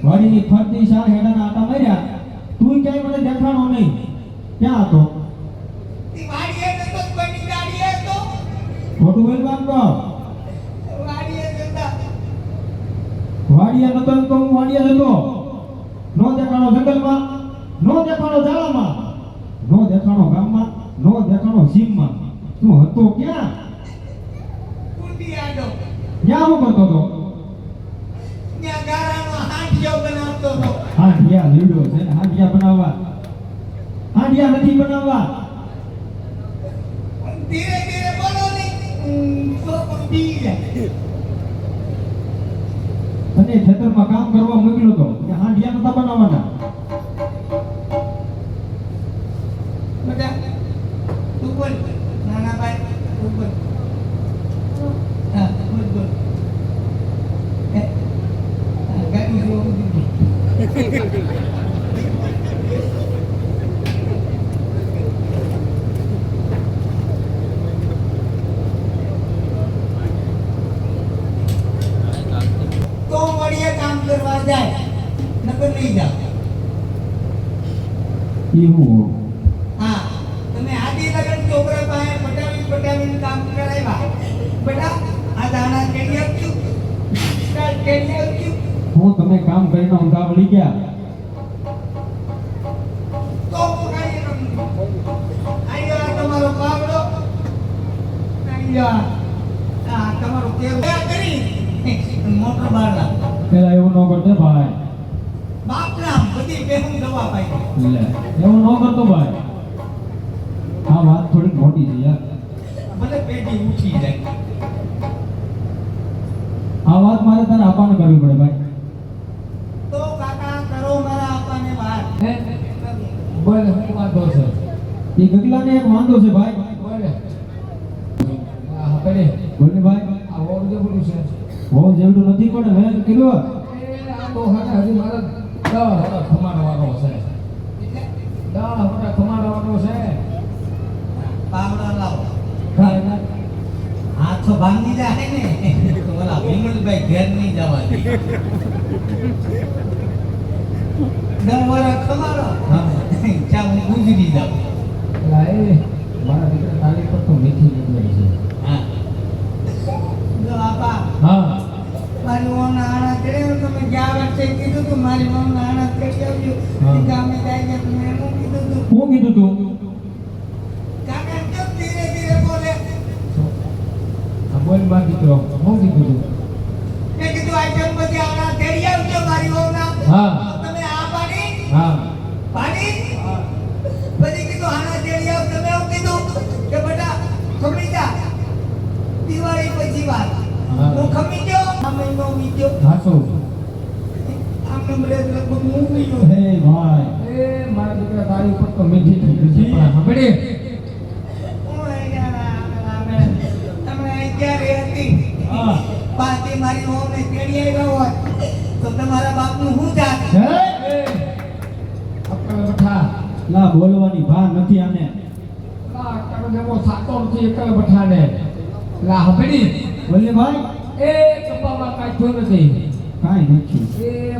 વાડીની ફરતી શાર હેડાના આટા માર્યા તું ક્યાંય મને દેખાણો નહીં ક્યાં હતો તી વાડીએ જતો કોઈની ગાડીએ તો ખોટું બોલવાનું તો વાડીએ જતા વાડીએ નતો તો હું વાડીએ જતો નો દેખાણો જંગલમાં નો દેખાણો ઝાડામાં નો દેખાણો ગામમાં નો દેખાણો સીમમાં તું હતો ક્યાં કુંડી આડો ક્યાં હું કરતો હતો ત્યાં ગારાનો હાંડિયો બનાવતો હતો હાંડિયા લીડો છે ને હાંડિયા બનાવવા હાંડિયા નથી બનાવવા ધીરે ધીરે બોલો ને તો પણ બી જાય અને ખેતરમાં કામ કરવા મોકલ્યો તો કે હાંડિયા નતા બનાવવાના બેટા તું બોલ નાના ભાઈ તું બોલ હા બોલ બોલ ગાડી જોવું દીધી તો મળીએ કામ કરવા જાય નકર નહીં જાવ એવું હા તમે આદિ લગન છોકરા પાસે પટાવીને કામ કરાવ્યા બેટા આ દાણા કેડી આપ્યું સ્ટાર્ટ કેડી આપ્યું હું તમે કામ કરીને ઊંધા વળી ગયા તો કાઈ આયો તમારો પાવડો આયો આ તમારો કેવું કરી મોટર બારલા પેલા એવું ન કરતો ભાઈ બાપના બધી બેહું દવા પાઈ લે એવું ન કરતો ભાઈ આ વાત થોડી મોટી છે યાર ભલે પેટી ઉઠી જાય આ વાત મારે તારે આપવાને કરવી પડે ભાઈ તો કાકા કરો મારા આપાને બહાર બોલ હું વાંધો છે એ ગગલાને એક વાંધો છે ભાઈ બોલ હા કરે બોલ ને ભાઈ આ ઓર જેવું છે ઓર જેવું નથી પણ મેં કીધું આ તો હજી મારા 10 ખમાડવાનો છે 10 ખમાડવાનો છે પાવડો લાવો કાંઈ હાથ ભાંગી જાય ને તો ઓલા વિમલભાઈ ઘેર નહીં જવા દે દરવાજા ખમારો ચા હું ગુજરી જાઉં લાય મારા દીકરા તાલી પર તો મીઠી નીકળી છે હા જો આપા હા મારી ઓના આણા કર્યો તમે ગયા વર્ષે કીધું તું મારી ઓના આણા કરી આવજો ગામે જાય તો મેં એનું કીધું તું હું કીધું તું કાકા કેમ ધીરે ધીરે બોલે આ બોલ માં દીકરો હું કીધું તું મેં કીધું આઈટમ બધી આણા કરી આવજો મારી ઓના હા તમે આ પાડી હા પાડી પછી કીધું આણા તેડી આવ તમે એવું કીધું કે બેટા ખમણી જા દિવાળી પછી વાત હું ખમી ગયો આ મહિનો વીત્યો હાસો આમને મને લગભગ હું ગયો હે ભાઈ એ મારા દીકરા તારી ઉપર તો મીઠી નીકળી છે પણ સાંભળે તમે ક્યારે હતી હા પાછી મારી ઓને તેડી આવ્યા હોત તો તમારા બાપનું શું જાત હે અક્કલ બઠા લા બોલવાની ભાર નથી આને. લા તારો જેવો સાતો નથી એક બઠાને. લા હપડી બોલે ભાઈ એ કપામાં કાઈ થયું નથી. કાંઈ નથી. એ